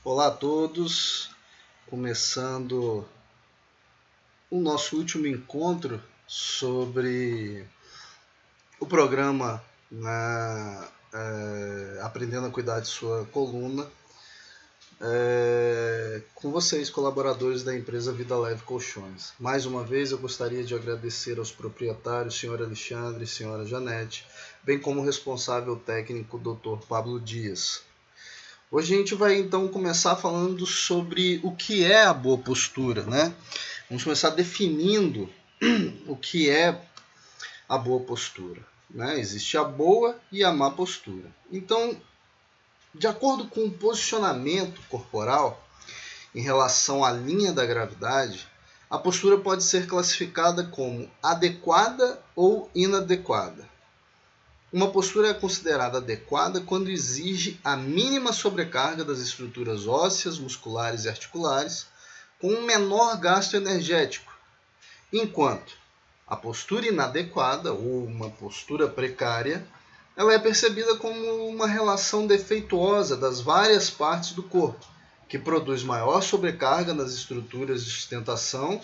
Olá a todos, começando o nosso último encontro sobre o programa Aprendendo a Cuidar de Sua Coluna, com vocês, colaboradores da empresa Vida Leve Colchões. Mais uma vez eu gostaria de agradecer aos proprietários, Sr. Alexandre e Sra. Janete, bem como o responsável técnico, Dr. Pablo Dias. Hoje a gente vai então começar falando sobre o que é a boa postura, né? Vamos começar definindo o que é a boa postura, né? Existe a boa e a má postura. Então, de acordo com o posicionamento corporal em relação à linha da gravidade, a postura pode ser classificada como adequada ou inadequada. Uma postura é considerada adequada quando exige a mínima sobrecarga das estruturas ósseas, musculares e articulares, com um menor gasto energético, enquanto a postura inadequada, ou uma postura precária, ela é percebida como uma relação defeituosa das várias partes do corpo, que produz maior sobrecarga nas estruturas de sustentação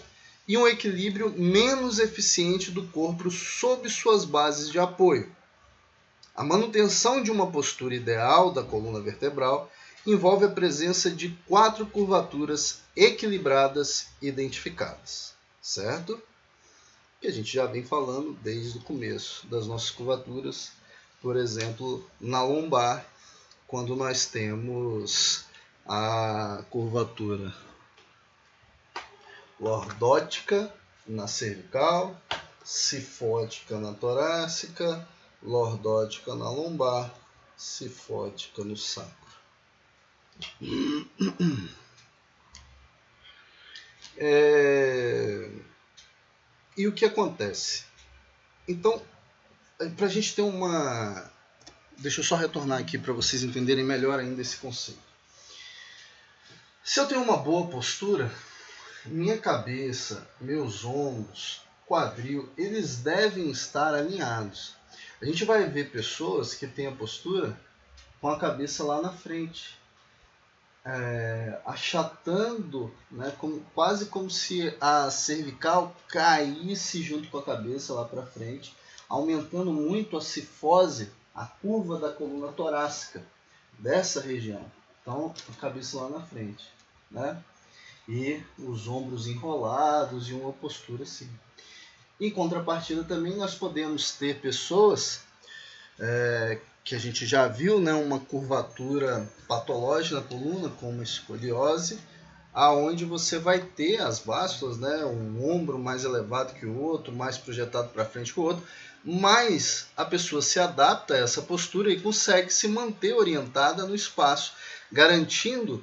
e um equilíbrio menos eficiente do corpo sob suas bases de apoio. A manutenção de uma postura ideal da coluna vertebral envolve a presença de 4 curvaturas equilibradas identificadas, certo? Que a gente já vem falando desde o começo das nossas curvaturas, por exemplo, na lombar, quando nós temos a curvatura lordótica na cervical, cifótica na torácica, lordótica na lombar, cifótica no sacro. E o que acontece? Então, para a gente ter uma... Deixa eu só retornar aqui para vocês entenderem melhor ainda esse conceito. Se eu tenho uma boa postura, minha cabeça, meus ombros, quadril, eles devem estar alinhados. A gente vai ver pessoas que têm a postura com a cabeça lá na frente, achatando, né, quase como se a cervical caísse junto com a cabeça lá para frente, aumentando muito a cifose, a curva da coluna torácica dessa região. Então, a cabeça lá na frente, né? E os ombros enrolados e uma postura assim. Em contrapartida também nós podemos ter pessoas que a gente já viu, né, uma curvatura patológica na coluna, como a escoliose, aonde você vai ter as básculas, né, um ombro mais elevado que o outro, mais projetado para frente que o outro, mas a pessoa se adapta a essa postura e consegue se manter orientada no espaço, garantindo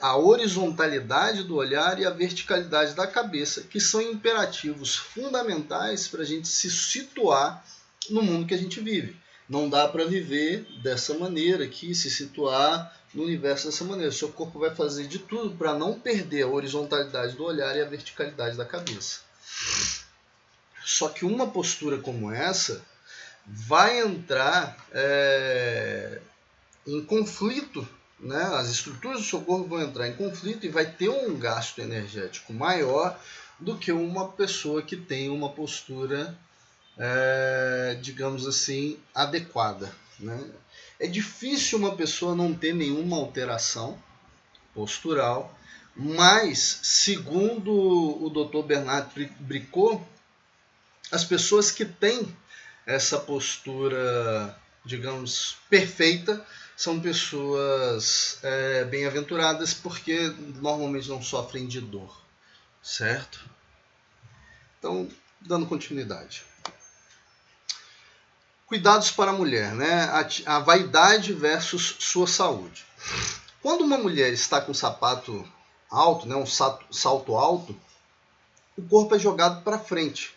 a horizontalidade do olhar e a verticalidade da cabeça, que são imperativos fundamentais para a gente se situar no mundo que a gente vive. Não dá para viver dessa maneira aqui, se situar no universo dessa maneira. O seu corpo vai fazer de tudo para não perder a horizontalidade do olhar e a verticalidade da cabeça. Só que uma postura como essa vai entrar em conflito, né? As estruturas do seu corpo vão entrar em conflito e vai ter um gasto energético maior do que uma pessoa que tem uma postura digamos assim, adequada, né? É difícil uma pessoa não ter nenhuma alteração postural, mas, segundo o Dr. Bernard Bricot, as pessoas que têm essa postura, digamos, perfeita, são pessoas bem-aventuradas porque normalmente não sofrem de dor, certo? Então, dando continuidade. Cuidados para a mulher, né? A vaidade versus sua saúde. Quando uma mulher está com um sapato alto, né, um salto alto, o corpo é jogado para frente,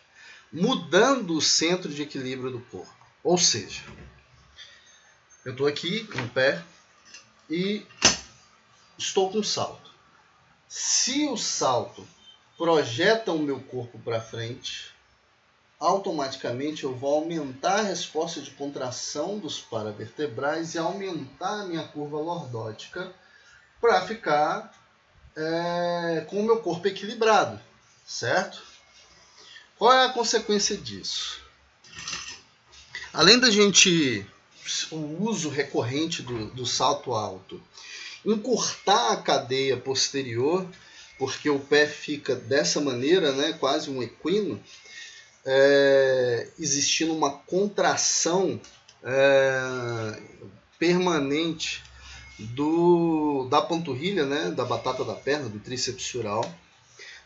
mudando o centro de equilíbrio do corpo. Ou seja, eu estou aqui em pé e estou com um salto. Se o salto projeta o meu corpo para frente, automaticamente eu vou aumentar a resposta de contração dos paravertebrais e aumentar a minha curva lordótica, para ficar com o meu corpo equilibrado, certo? Qual é a consequência disso? Além da gente, o uso recorrente do salto alto, encurtar a cadeia posterior, porque o pé fica dessa maneira, né, quase um equino, existindo uma contração permanente da panturrilha, né, da batata da perna, do tríceps sural.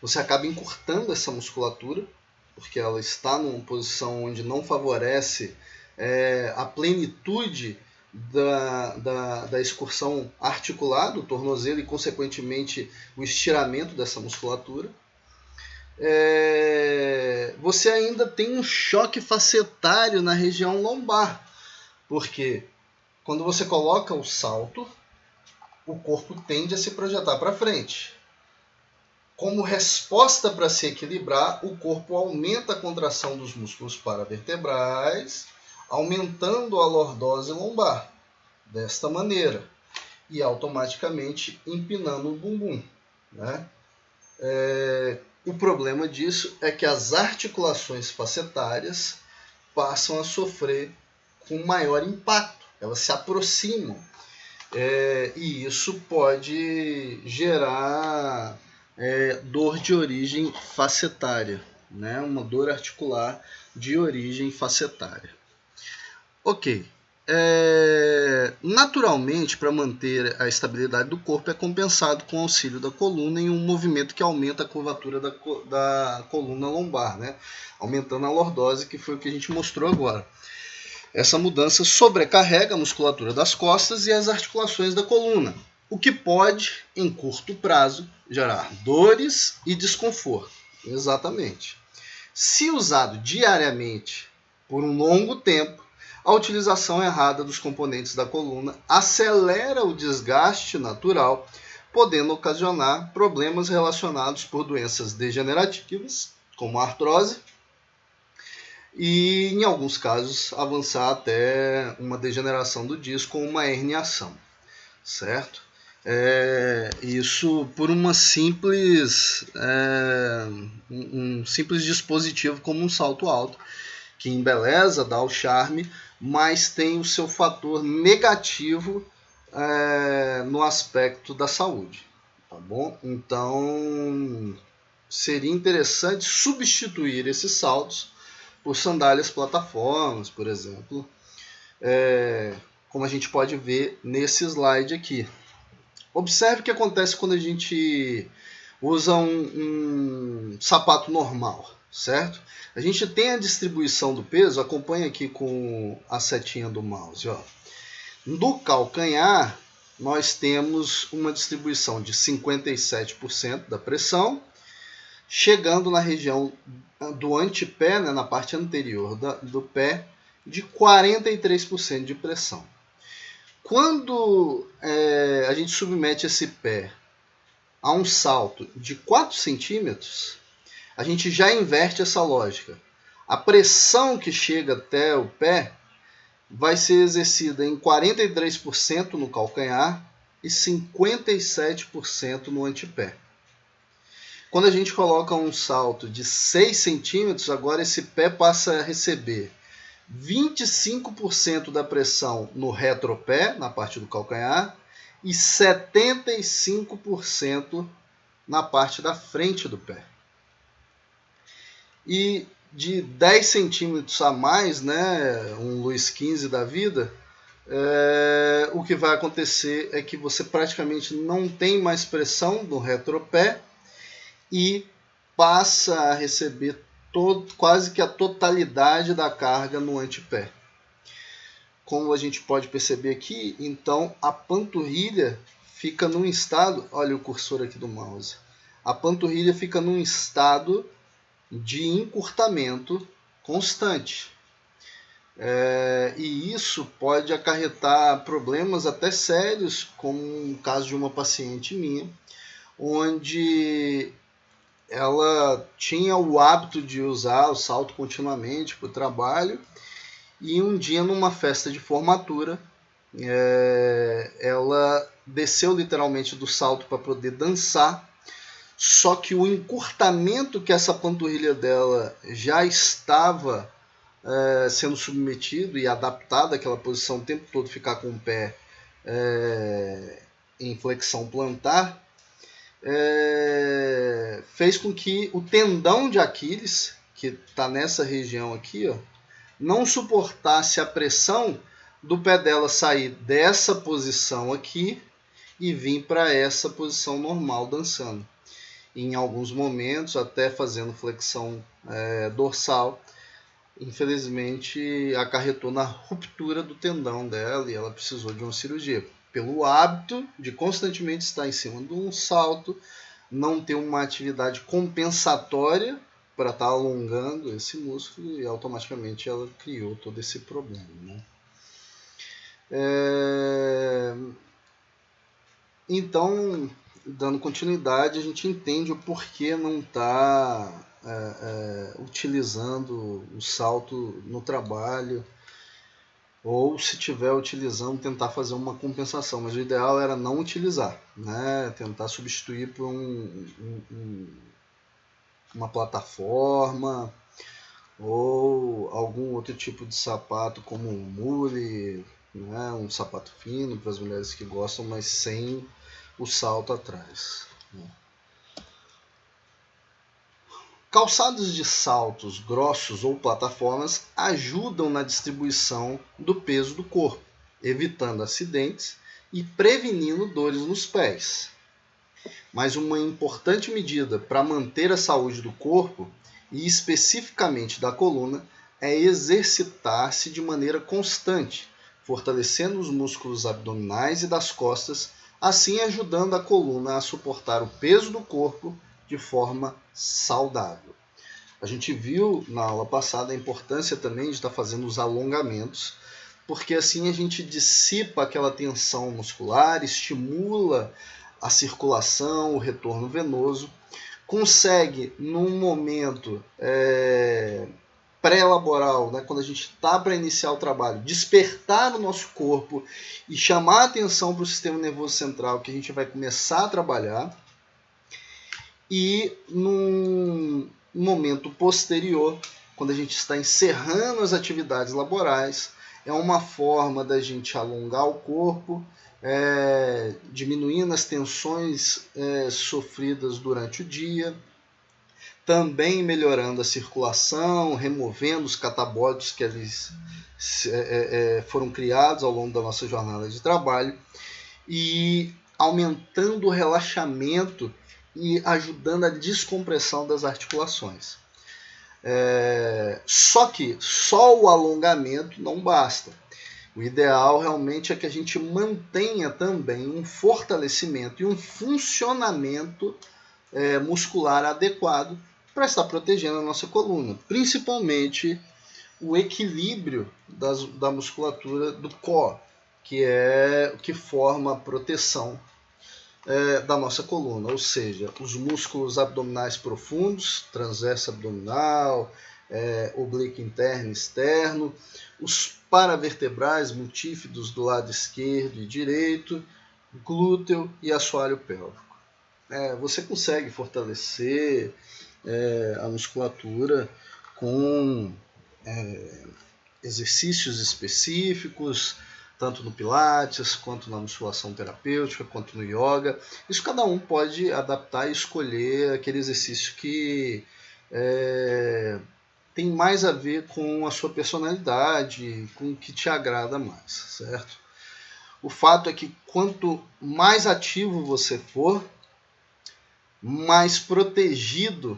Você acaba encurtando essa musculatura, porque ela está numa posição onde não favorece a plenitude da excursão articular do tornozelo e, consequentemente, o estiramento dessa musculatura. Você ainda tem um choque facetário na região lombar, porque quando você coloca o salto, o corpo tende a se projetar para frente. Como resposta para se equilibrar, o corpo aumenta a contração dos músculos paravertebrais, aumentando a lordose lombar, desta maneira, e automaticamente empinando o bumbum, né? O problema disso é que as articulações facetárias passam a sofrer com maior impacto, elas se aproximam, e isso pode gerar dor de origem facetária, né? Uma dor articular de origem facetária. Ok. Naturalmente, para manter a estabilidade do corpo, é compensado com o auxílio da coluna em um movimento que aumenta a curvatura da coluna lombar, né? Aumentando a lordose, que foi o que a gente mostrou agora. Essa mudança sobrecarrega a musculatura das costas e as articulações da coluna, o que pode, em curto prazo, gerar dores e desconforto. Exatamente. Se usado diariamente por um longo tempo, a utilização errada dos componentes da coluna acelera o desgaste natural, podendo ocasionar problemas relacionados por doenças degenerativas, como a artrose, e, em alguns casos, avançar até uma degeneração do disco ou uma herniação, certo? Isso por um simples dispositivo como um salto alto, que embeleza, dá o charme, mas tem o seu fator negativo no aspecto da saúde, tá bom? Então, seria interessante substituir esses saltos por sandálias plataformas, por exemplo, como a gente pode ver nesse slide aqui. Observe o que acontece quando a gente usa um sapato normal, certo? A gente tem a distribuição do peso, acompanha aqui com a setinha do mouse, ó. No calcanhar, nós temos uma distribuição de 57% da pressão, chegando na região do antepé, né, na parte anterior do pé, de 43% de pressão. Quando a gente submete esse pé a um salto de 4 centímetros, a gente já inverte essa lógica. A pressão que chega até o pé vai ser exercida em 43% no calcanhar e 57% no antepé. Quando a gente coloca um salto de 6 centímetros, agora esse pé passa a receber 25% da pressão no retropé, na parte do calcanhar, e 75% na parte da frente do pé. E de 10 centímetros a mais, né, um Luiz XV da vida, o que vai acontecer é que você praticamente não tem mais pressão no retropé e passa a receber quase que a totalidade da carga no antepé. Como a gente pode perceber aqui, então a panturrilha fica num estado, olha o cursor aqui do mouse, a panturrilha fica num estado de encurtamento constante. E isso pode acarretar problemas até sérios, como no caso de uma paciente minha, onde ela tinha o hábito de usar o salto continuamente para o trabalho, e um dia numa festa de formatura ela desceu literalmente do salto para poder dançar, só que o encurtamento que essa panturrilha dela já estava sendo submetido e adaptado àquela posição o tempo todo, ficar com o pé em flexão plantar, fez com que o tendão de Aquiles, que está nessa região aqui, ó, não suportasse a pressão do pé dela sair dessa posição aqui e vir para essa posição normal dançando. Em alguns momentos, até fazendo flexão dorsal, infelizmente acarretou na ruptura do tendão dela e ela precisou de uma cirurgia. Pelo hábito de constantemente estar em cima de um salto, não ter uma atividade compensatória para estar alongando esse músculo, e automaticamente ela criou todo esse problema, né? Então, dando continuidade, a gente entende o porquê não está utilizando o salto no trabalho, ou se tiver utilizando, tentar fazer uma compensação, mas o ideal era não utilizar, né? Tentar substituir por uma plataforma ou algum outro tipo de sapato, como um mule, né? Um sapato fino para as mulheres que gostam, mas sem o salto atrás, né? Calçados de saltos grossos ou plataformas ajudam na distribuição do peso do corpo, evitando acidentes e prevenindo dores nos pés. Mas uma importante medida para manter a saúde do corpo, e especificamente da coluna, é exercitar-se de maneira constante, fortalecendo os músculos abdominais e das costas, assim ajudando a coluna a suportar o peso do corpo de forma saudável. A gente viu na aula passada a importância também de estar fazendo os alongamentos, porque assim a gente dissipa aquela tensão muscular, estimula a circulação, o retorno venoso, consegue num momento pré-laboral, né, quando a gente está para iniciar o trabalho, despertar o nosso corpo e chamar a atenção para o sistema nervoso central, que a gente vai começar a trabalhar. E num momento posterior, quando a gente está encerrando as atividades laborais, é uma forma da gente alongar o corpo, diminuindo as tensões sofridas durante o dia, também melhorando a circulação, removendo os catabólicos que eles foram criados ao longo da nossa jornada de trabalho e aumentando o relaxamento e ajudando a descompressão das articulações. Só que só o alongamento não basta. O ideal realmente é que a gente mantenha também um fortalecimento e um funcionamento muscular adequado para estar protegendo a nossa coluna, principalmente o equilíbrio da musculatura do core, que é o que forma a proteção da nossa coluna, ou seja, os músculos abdominais profundos, transverso abdominal, oblíquo interno e externo, os paravertebrais multífidos do lado esquerdo e direito, glúteo e assoalho pélvico. Você consegue fortalecer a musculatura com exercícios específicos, tanto no Pilates, quanto na musculação terapêutica, quanto no yoga. Isso cada um pode adaptar e escolher aquele exercício que tem mais a ver com a sua personalidade, com o que te agrada mais, certo? O fato é que quanto mais ativo você for, mais protegido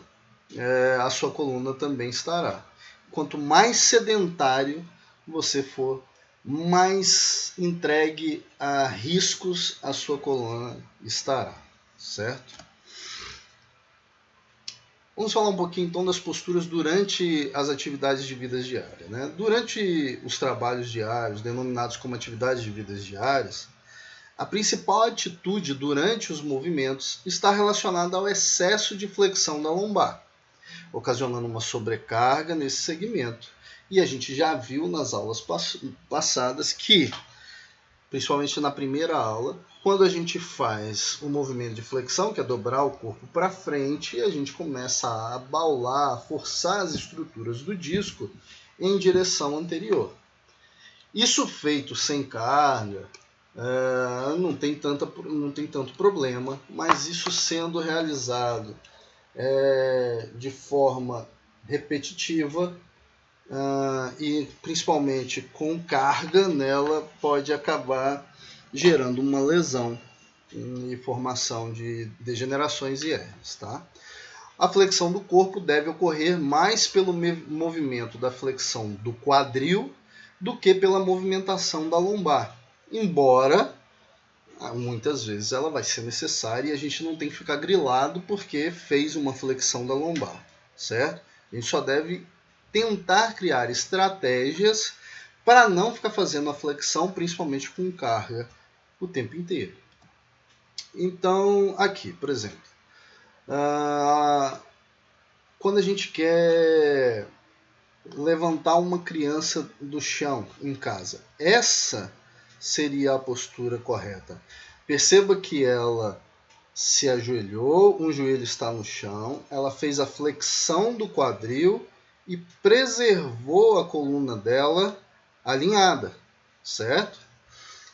a sua coluna também estará. Quanto mais sedentário você for, mais entregue a riscos a sua coluna estará, certo? Vamos falar um pouquinho então das posturas durante as atividades de vida diária, né? Durante os trabalhos diários, denominados como atividades de vida diárias, a principal atitude durante os movimentos está relacionada ao excesso de flexão da lombar, ocasionando uma sobrecarga nesse segmento. E a gente já viu nas aulas passadas que principalmente na primeira aula, quando a gente faz o movimento de flexão, que é dobrar o corpo para frente, a gente começa a abaular, a forçar as estruturas do disco em direção anterior. Isso feito sem carga, não tem tanto problema, mas isso sendo realizado de forma repetitiva e principalmente com carga nela, pode acabar gerando uma lesão e formação de degenerações e hernias, tá? A flexão do corpo deve ocorrer mais pelo movimento da flexão do quadril do que pela movimentação da lombar, embora muitas vezes ela vai ser necessária e a gente não tem que ficar grilado porque fez uma flexão da lombar, certo? A gente só deve tentar criar estratégias para não ficar fazendo a flexão, principalmente com carga, o tempo inteiro. Então, aqui, por exemplo, quando a gente quer levantar uma criança do chão em casa, essa seria a postura correta. Perceba que ela se ajoelhou, um joelho está no chão, ela fez a flexão do quadril e preservou a coluna dela alinhada, certo?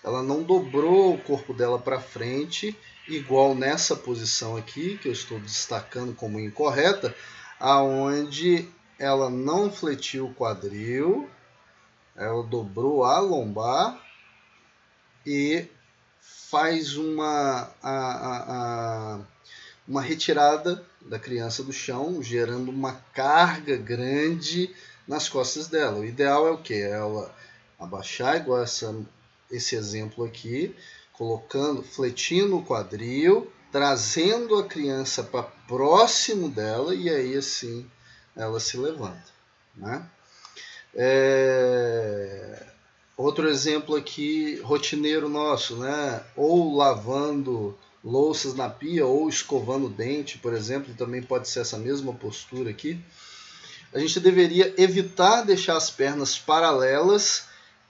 Ela não dobrou o corpo dela para frente, igual nessa posição aqui, que eu estou destacando como incorreta, aonde ela não fletiu o quadril, ela dobrou a lombar e faz uma retirada da criança do chão, gerando uma carga grande nas costas dela. O ideal é o quê? Ela abaixar igual esse exemplo aqui, fletindo o quadril, trazendo a criança para próximo dela e aí assim ela se levanta, né? Outro exemplo aqui, rotineiro nosso, né? Ou lavando louças na pia ou escovando o dente, por exemplo, também pode ser essa mesma postura aqui. A gente deveria evitar deixar as pernas paralelas,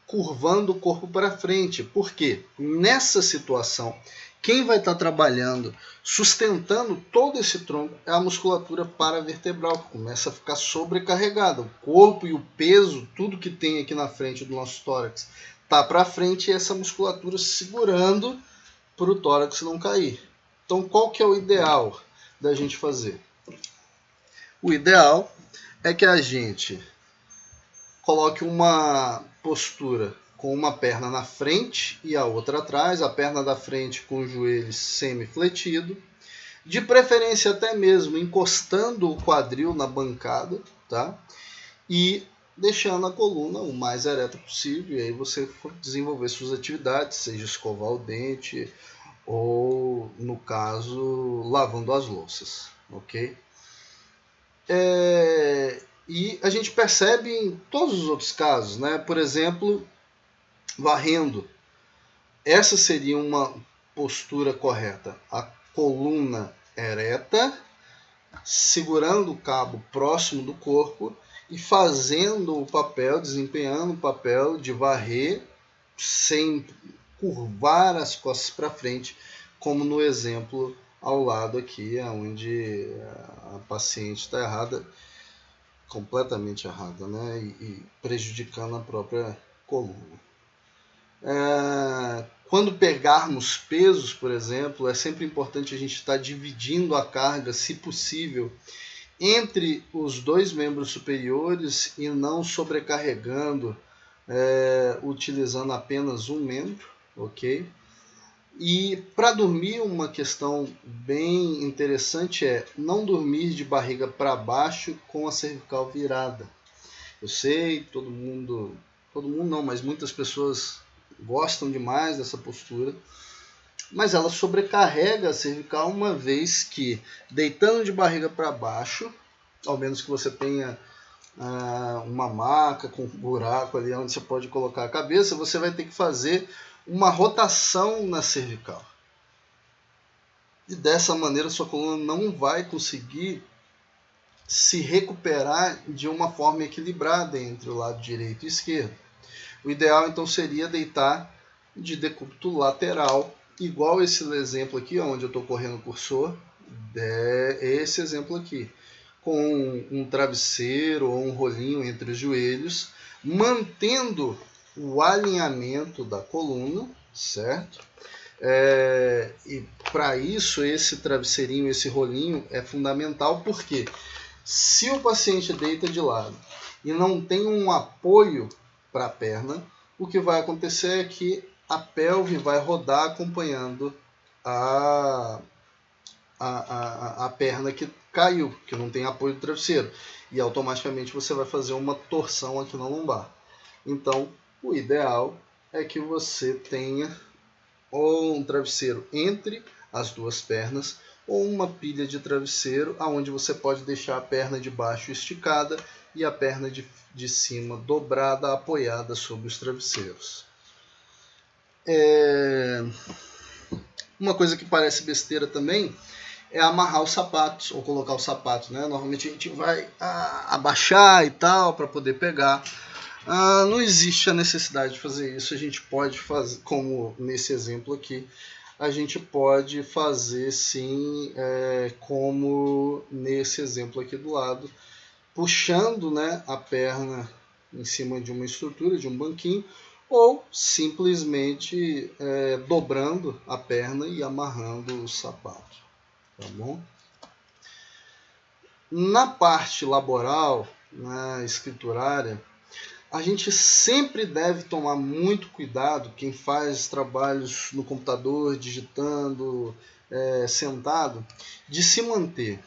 curvando o corpo para frente. Por quê? Nessa situação, quem vai estar trabalhando, sustentando todo esse tronco é a musculatura paravertebral, que começa a ficar sobrecarregada. O corpo e o peso, tudo que tem aqui na frente do nosso tórax, está para frente e essa musculatura segurando para o tórax não cair. Então, qual que é o ideal da gente fazer? O ideal é que a gente coloque uma postura com uma perna na frente e a outra atrás, a perna da frente com o joelho semi-fletido, de preferência até mesmo encostando o quadril na bancada, tá? E deixando a coluna o mais ereta possível, e aí você for desenvolver suas atividades, seja escovar o dente ou, no caso, lavando as louças, ok? E a gente percebe em todos os outros casos, né? Por exemplo, varrendo. Essa seria uma postura correta. A coluna ereta, segurando o cabo próximo do corpo e fazendo o papel, desempenhando o papel de varrer sem curvar as costas para frente, como no exemplo ao lado aqui, onde a paciente está errada, completamente errada, né? E prejudicando a própria coluna. Quando pegarmos pesos, por exemplo, é sempre importante a gente estar dividindo a carga, se possível, entre os dois membros superiores e não sobrecarregando, utilizando apenas um membro, ok? E para dormir, uma questão bem interessante é não dormir de barriga para baixo com a cervical virada. Eu sei, todo mundo não, mas muitas pessoas gostam demais dessa postura, mas ela sobrecarrega a cervical, uma vez que, deitando de barriga para baixo, ao menos que você tenha uma maca com um buraco ali onde você pode colocar a cabeça, você vai ter que fazer uma rotação na cervical. E dessa maneira sua coluna não vai conseguir se recuperar de uma forma equilibrada entre o lado direito e esquerdo. O ideal então seria deitar de decúbito lateral, igual esse exemplo aqui, onde eu estou correndo o cursor, é esse exemplo aqui, com um travesseiro ou um rolinho entre os joelhos, mantendo o alinhamento da coluna, certo? E para isso, esse travesseirinho, esse rolinho é fundamental, porque se o paciente deita de lado e não tem um apoio para a perna, o que vai acontecer é que a pelve vai rodar acompanhando a perna que caiu, que não tem apoio do travesseiro, e automaticamente você vai fazer uma torção aqui na lombar. Então, o ideal é que você tenha ou um travesseiro entre as duas pernas, ou uma pilha de travesseiro, onde você pode deixar a perna de baixo esticada e a perna de cima dobrada, apoiada sobre os travesseiros. Uma coisa que parece besteira também é amarrar os sapatos, ou colocar os sapatos, né? Normalmente a gente vai abaixar e tal, para poder pegar. Não existe a necessidade de fazer isso, a gente pode fazer, como nesse exemplo aqui, a gente pode fazer sim, como nesse exemplo aqui do lado, puxando, né, a perna em cima de uma estrutura, de um banquinho, ou simplesmente dobrando a perna e amarrando o sapato, tá bom? Na parte laboral, na escriturária, a gente sempre deve tomar muito cuidado, quem faz trabalhos no computador, digitando, sentado, de se manter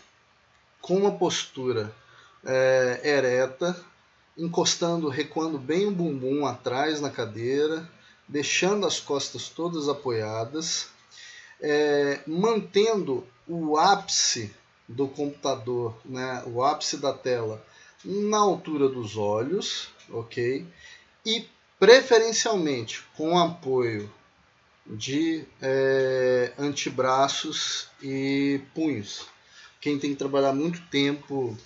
com uma postura ereta, encostando, recuando bem o bumbum atrás na cadeira, deixando as costas todas apoiadas, mantendo o ápice do computador, né, o ápice da tela na altura dos olhos, ok? E preferencialmente com apoio de antebraços e punhos. Quem tem que trabalhar muito tempo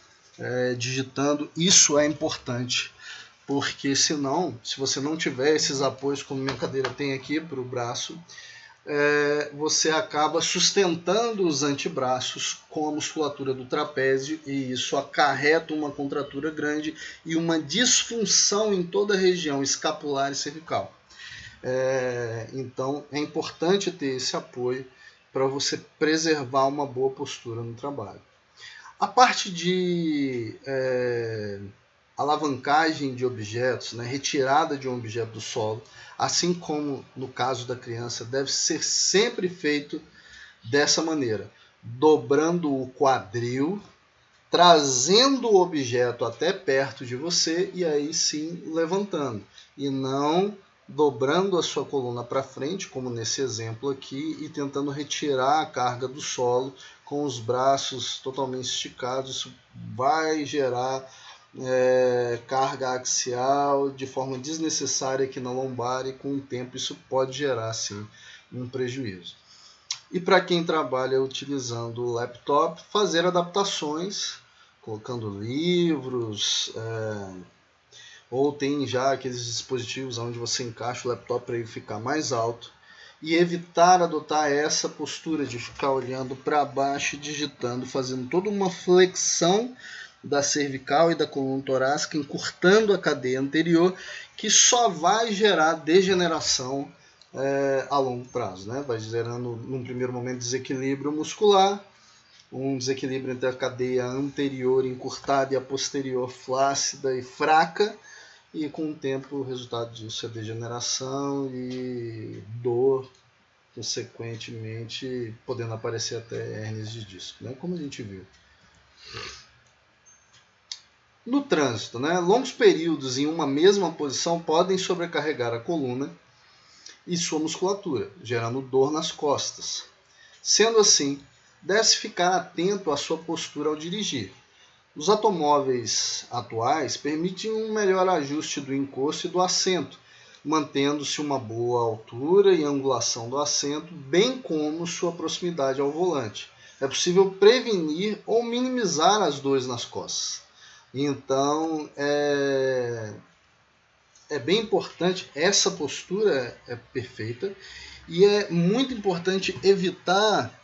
digitando, isso é importante, porque senão, se você não tiver esses apoios, como minha cadeira tem aqui para o braço, você acaba sustentando os antebraços com a musculatura do trapézio, e isso acarreta uma contratura grande e uma disfunção em toda a região escapular e cervical. Então é importante ter esse apoio para você preservar uma boa postura no trabalho. A parte de alavancagem de objetos, né, retirada de um objeto do solo, assim como no caso da criança, deve ser sempre feito dessa maneira, dobrando o quadril, trazendo o objeto até perto de você e aí sim levantando, e não dobrando a sua coluna para frente, como nesse exemplo aqui, e tentando retirar a carga do solo com os braços totalmente esticados. Isso vai gerar carga axial de forma desnecessária aqui na lombar, e com o tempo isso pode gerar sim um prejuízo. E para quem trabalha utilizando o laptop, fazer adaptações, colocando livros, ou tem já aqueles dispositivos onde você encaixa o laptop para ele ficar mais alto, e evitar adotar essa postura de ficar olhando para baixo e digitando, fazendo toda uma flexão da cervical e da coluna torácica, encurtando a cadeia anterior, que só vai gerar degeneração a longo prazo, né? Vai gerando, num primeiro momento, desequilíbrio muscular, um desequilíbrio entre a cadeia anterior encurtada e a posterior flácida e fraca, e com o tempo o resultado disso é degeneração e dor, consequentemente podendo aparecer até hérnias de disco, né? Como a gente viu. No trânsito, né, longos períodos em uma mesma posição podem sobrecarregar a coluna e sua musculatura, gerando dor nas costas. Sendo assim, deve-se ficar atento à sua postura ao dirigir. Os automóveis atuais permitem um melhor ajuste do encosto e do assento, mantendo-se uma boa altura e angulação do assento, bem como sua proximidade ao volante. É possível prevenir ou minimizar as dores nas costas. Então, é bem importante, essa postura é perfeita, e é muito importante evitar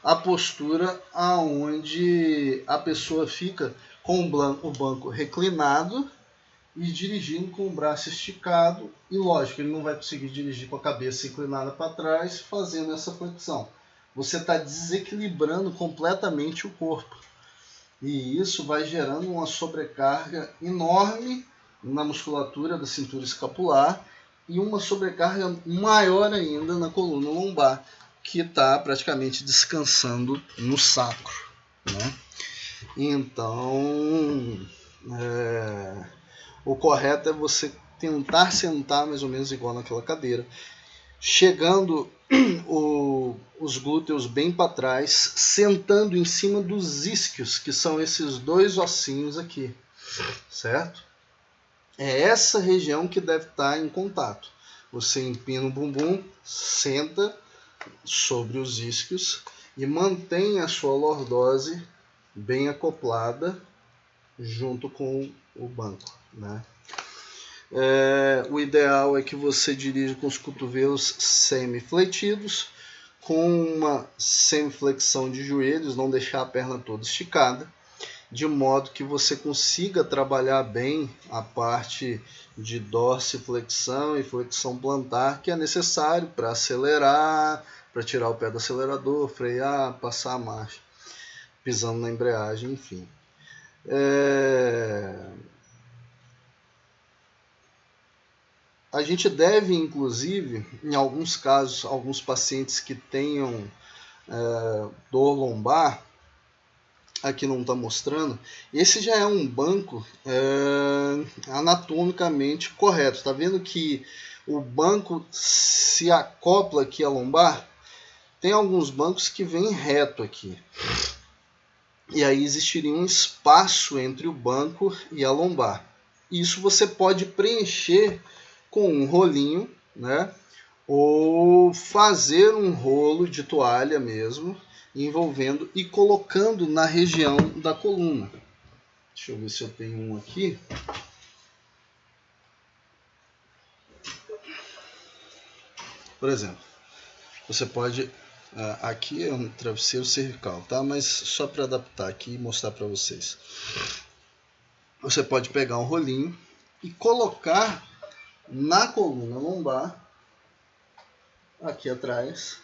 a postura aonde a pessoa fica com o banco reclinado e dirigindo com o braço esticado, e lógico, ele não vai conseguir dirigir com a cabeça inclinada para trás fazendo essa flexão. Você está desequilibrando completamente o corpo, e isso vai gerando uma sobrecarga enorme na musculatura da cintura escapular e uma sobrecarga maior ainda na coluna lombar, que está praticamente descansando no sacro, né? Então, o correto é você tentar sentar mais ou menos igual naquela cadeira, chegando os glúteos bem para trás, sentando em cima dos isquios, que são esses dois ossinhos aqui, certo? É essa região que deve estar em contato. Você empina o bumbum, senta sobre os isquios e mantém a sua lordose bem acoplada junto com o banco, né? O ideal é que você dirija com os cotovelos semi-fletidos, com uma semiflexão de joelhos, não deixar a perna toda esticada, de modo que você consiga trabalhar bem a parte de dorsiflexão e flexão plantar, que é necessário para acelerar, para tirar o pé do acelerador, frear, passar a marcha, pisando na embreagem, enfim. A gente deve, inclusive, em alguns casos, alguns pacientes que tenham dor lombar, aqui não está mostrando, esse já é um banco anatomicamente correto. Está vendo que o banco se acopla aqui à lombar? Tem alguns bancos que vêm reto aqui. E aí existiria um espaço entre o banco e a lombar. Isso você pode preencher com um rolinho, né? Ou fazer um rolo de toalha mesmo, envolvendo e colocando na região da coluna. Deixa eu ver se eu tenho um aqui. Por exemplo, você pode... aqui é um travesseiro cervical, tá? Mas só para adaptar aqui e mostrar para vocês. Você pode pegar um rolinho e colocar na coluna lombar, aqui atrás,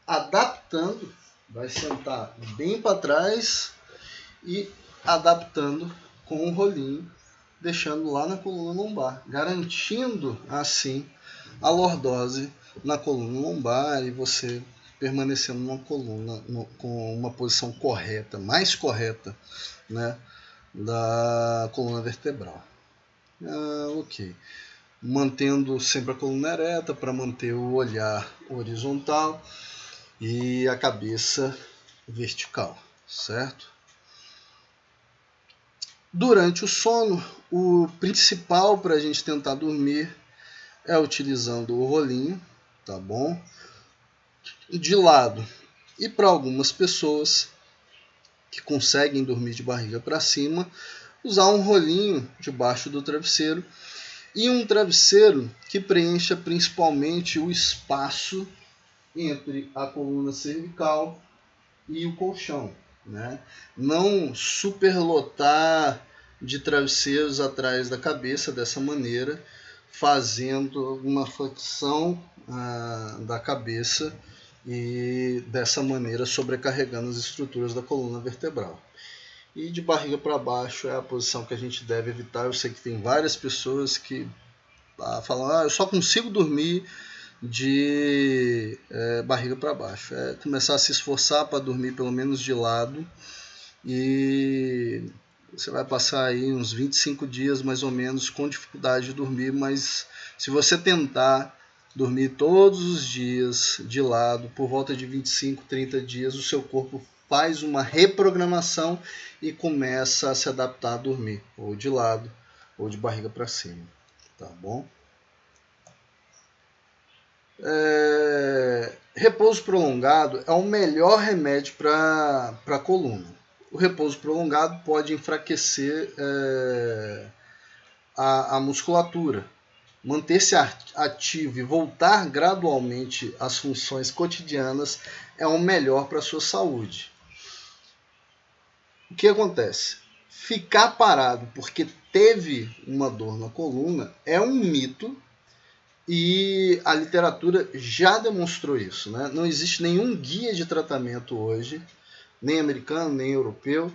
adaptando, vai sentar bem para trás e adaptando com um rolinho, deixando lá na coluna lombar, garantindo assim a lordose na coluna lombar e você permanecendo numa coluna com uma posição correta, mais correta, né, da coluna vertebral. Ok. Mantendo sempre a coluna ereta para manter o olhar horizontal e a cabeça vertical, certo? Durante o sono, o principal para a gente tentar dormir é utilizando o rolinho, tá bom? De lado. E para algumas pessoas que conseguem dormir de barriga para cima, usar um rolinho debaixo do travesseiro e um travesseiro que preencha principalmente o espaço entre a coluna cervical e o colchão, né? Não superlotar de travesseiros atrás da cabeça dessa maneira, fazendo uma flexão da cabeça e dessa maneira sobrecarregando as estruturas da coluna vertebral. E de barriga para baixo é a posição que a gente deve evitar. Eu sei que tem várias pessoas que falam, eu só consigo dormir de barriga para baixo. É começar a se esforçar para dormir pelo menos de lado, e você vai passar aí uns 25 dias mais ou menos com dificuldade de dormir, mas se você tentar dormir todos os dias de lado, por volta de 25, 30 dias, o seu corpo faz uma reprogramação e começa a se adaptar a dormir, ou de lado, ou de barriga para cima, tá bom? Repouso prolongado é o melhor remédio para a coluna. O repouso prolongado pode enfraquecer a musculatura, manter-se ativo e voltar gradualmente às funções cotidianas é o melhor para a sua saúde. O que acontece? Ficar parado porque teve uma dor na coluna é um mito e a literatura já demonstrou isso, né? Não existe nenhum guia de tratamento hoje, nem americano, nem europeu,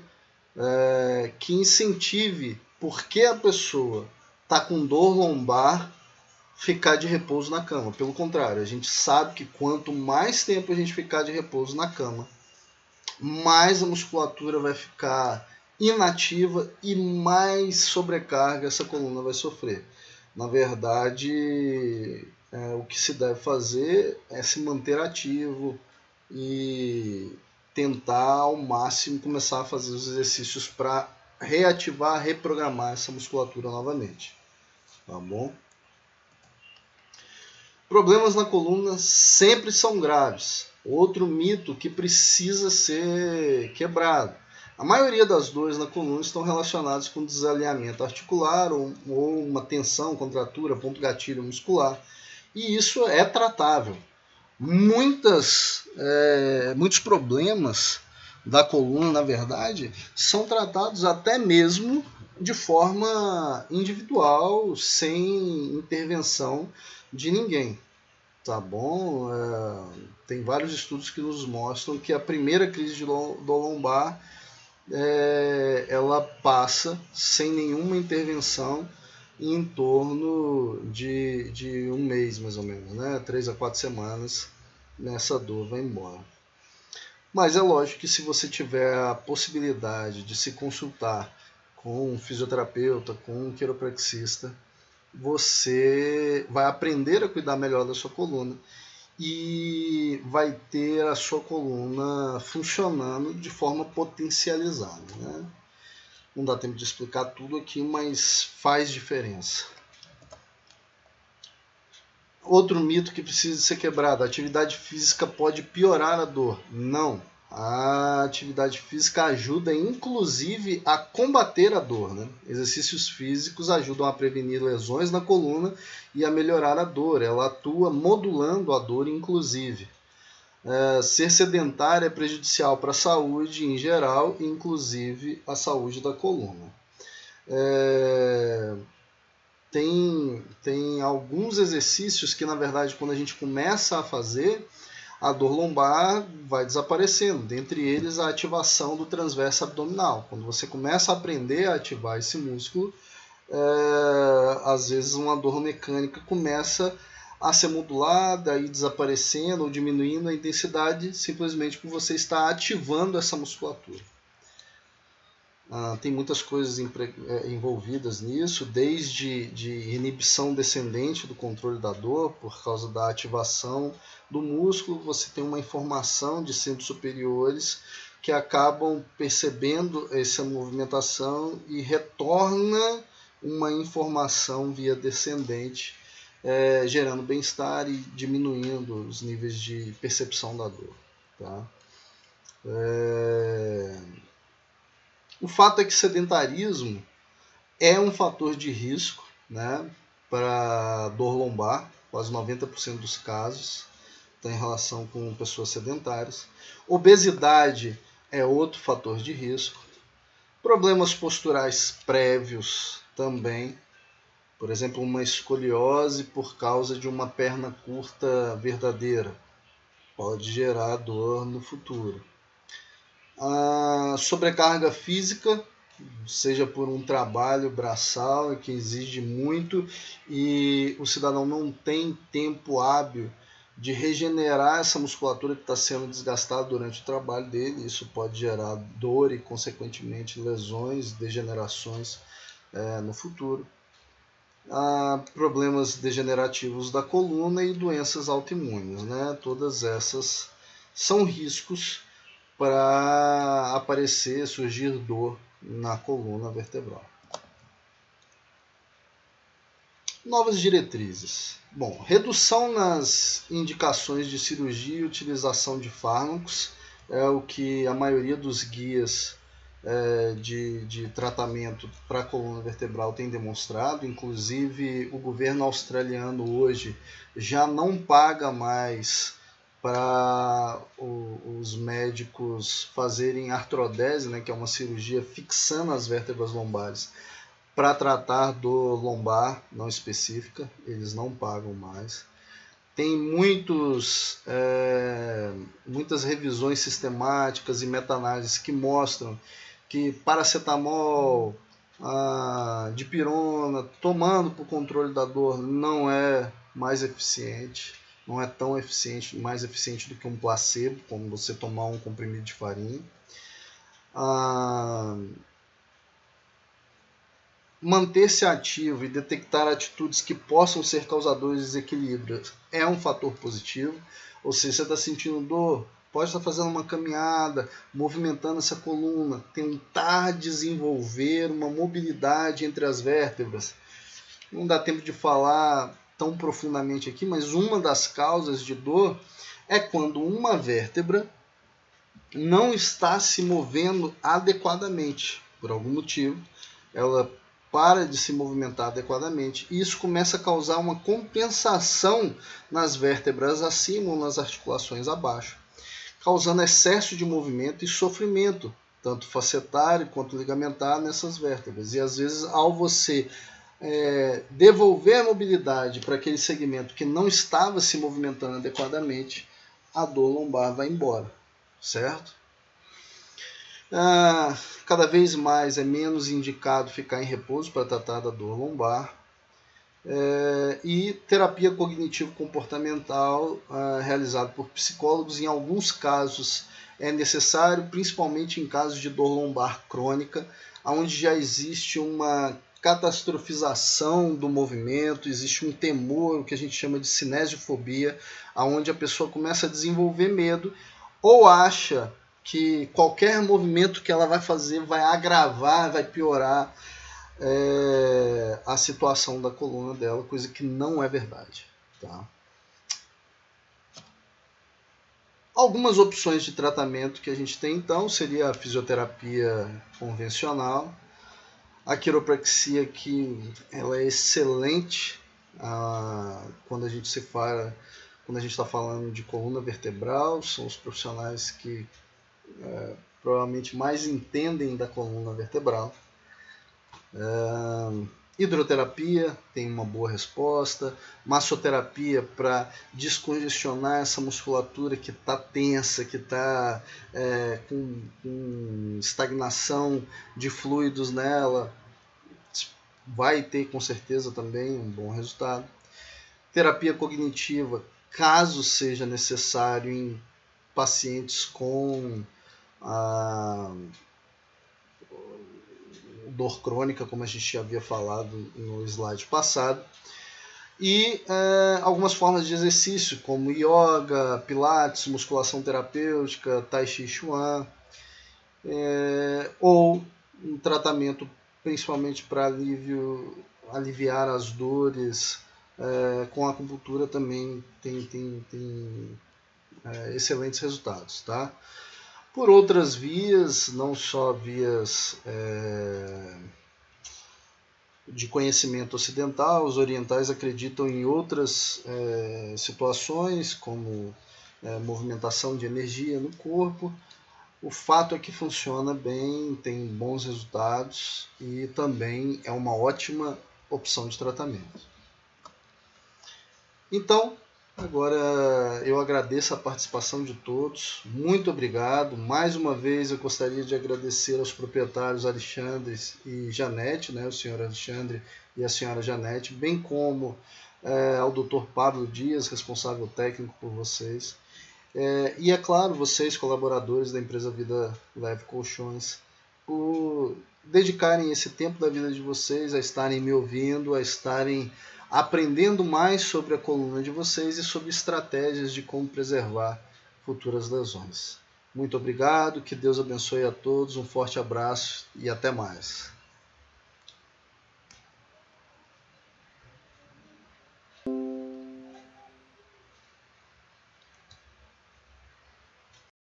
que incentive porque a pessoa está com dor lombar ficar de repouso na cama. Pelo contrário, a gente sabe que quanto mais tempo a gente ficar de repouso na cama, mais a musculatura vai ficar inativa e mais sobrecarga essa coluna vai sofrer. Na verdade, o que se deve fazer é se manter ativo e tentar ao máximo começar a fazer os exercícios para reativar, reprogramar essa musculatura novamente. Tá bom? Problemas na coluna sempre são graves. Outro mito que precisa ser quebrado. A maioria das dores na coluna estão relacionadas com desalinhamento articular ou uma tensão, contratura, ponto gatilho muscular. E isso é tratável. Muitos problemas da coluna, na verdade, são tratados até mesmo de forma individual, sem intervenção de ninguém. Tá bom? Tem vários estudos que nos mostram que a primeira crise de dor lombar ela passa sem nenhuma intervenção em torno de um mês, mais ou menos, né? 3 a 4 semanas, nessa dor vai embora. Mas é lógico que se você tiver a possibilidade de se consultar com um fisioterapeuta, com um quiropraxista, você vai aprender a cuidar melhor da sua coluna e vai ter a sua coluna funcionando de forma potencializada, né? Não dá tempo de explicar tudo aqui, mas faz diferença. Outro mito que precisa ser quebrado: a atividade física pode piorar a dor. Não. A atividade física ajuda, inclusive, a combater a dor, né? Exercícios físicos ajudam a prevenir lesões na coluna e a melhorar a dor. Ela atua modulando a dor, inclusive. Ser sedentário é prejudicial para a saúde em geral, inclusive a saúde da coluna. Tem alguns exercícios que, na verdade, quando a gente começa a fazer, a dor lombar vai desaparecendo. Dentre eles, a ativação do transverso abdominal. Quando você começa a aprender a ativar esse músculo, às vezes uma dor mecânica começa a ser modulada e desaparecendo ou diminuindo a intensidade simplesmente por você estar ativando essa musculatura. Tem muitas coisas envolvidas nisso, desde de inibição descendente do controle da dor, por causa da ativação do músculo. Você tem uma informação de centros superiores que acabam percebendo essa movimentação e retorna uma informação via descendente, gerando bem-estar e diminuindo os níveis de percepção da dor. Tá? O fato é que sedentarismo é um fator de risco, né, para dor lombar. Quase 90% dos casos tem relação com pessoas sedentárias. Obesidade é outro fator de risco. Problemas posturais prévios também. Por exemplo, uma escoliose por causa de uma perna curta verdadeira pode gerar dor no futuro. A sobrecarga física, seja por um trabalho braçal que exige muito e o cidadão não tem tempo hábil de regenerar essa musculatura que está sendo desgastada durante o trabalho dele, isso pode gerar dor e, consequentemente, lesões, degenerações no futuro. Problemas degenerativos da coluna e doenças autoimunes, né? Todas essas são riscos para aparecer, surgir dor na coluna vertebral. Novas diretrizes. Bom, redução nas indicações de cirurgia e utilização de fármacos é o que a maioria dos guias de tratamento para a coluna vertebral tem demonstrado. Inclusive, o governo australiano hoje já não paga mais para os médicos fazerem artrodese, né, que é uma cirurgia fixando as vértebras lombares, para tratar dor lombar não específica. Eles não pagam mais. Tem muitas revisões sistemáticas e meta-análises que mostram que paracetamol, dipirona, tomando para o controle da dor, não é mais eficiente, não é tão eficiente, mais eficiente do que um placebo, como você tomar um comprimido de farinha. Manter-se ativo e detectar atitudes que possam ser causadores de desequilíbrio é um fator positivo. Ou seja, você está sentindo dor, pode estar fazendo uma caminhada, movimentando essa coluna, tentar desenvolver uma mobilidade entre as vértebras. Não dá tempo de falar tão profundamente aqui, mas uma das causas de dor é quando uma vértebra não está se movendo adequadamente. Por algum motivo, ela para de se movimentar adequadamente, e isso começa a causar uma compensação nas vértebras acima ou nas articulações abaixo, causando excesso de movimento e sofrimento, tanto facetário quanto ligamentar nessas vértebras. E às vezes, ao você devolver a mobilidade para aquele segmento que não estava se movimentando adequadamente, a dor lombar vai embora, certo? Cada vez mais é menos indicado ficar em repouso para tratar da dor lombar. E terapia cognitivo-comportamental realizada por psicólogos, em alguns casos é necessário, principalmente em casos de dor lombar crônica, onde já existe uma catastrofização do movimento, existe um temor, o que a gente chama de cinesiofobia, onde a pessoa começa a desenvolver medo ou acha que qualquer movimento que ela vai fazer vai agravar, vai piorar a situação da coluna dela, coisa que não é verdade. Tá? Algumas opções de tratamento que a gente tem, então, seria a fisioterapia convencional, a quiropraxia, que ela é excelente quando a gente está falando de coluna vertebral. São os profissionais que provavelmente mais entendem da coluna vertebral. Hidroterapia tem uma boa resposta, massoterapia para descongestionar essa musculatura que está tensa, que está com estagnação de fluidos nela, vai ter com certeza também um bom resultado. Terapia cognitiva, caso seja necessário em pacientes com dor crônica, como a gente havia falado no slide passado, e algumas formas de exercício, como yoga, pilates, musculação terapêutica, tai chi chuan, ou um tratamento principalmente para aliviar as dores, com acupuntura também tem excelentes resultados, tá? Por outras vias, não só vias de conhecimento ocidental, os orientais acreditam em outras situações, como movimentação de energia no corpo. O fato é que funciona bem, tem bons resultados e também é uma ótima opção de tratamento. Então, agora eu agradeço a participação de todos, muito obrigado. Mais uma vez eu gostaria de agradecer aos proprietários Alexandre e Janete, né, o senhor Alexandre e a senhora Janete, bem como ao Dr. Pablo Dias, responsável técnico por vocês. E é claro, vocês, colaboradores da empresa Vida Leve Colchões, por dedicarem esse tempo da vida de vocês a estarem me ouvindo, a estarem aprendendo mais sobre a coluna de vocês e sobre estratégias de como preservar futuras lesões. Muito obrigado, que Deus abençoe a todos, um forte abraço e até mais.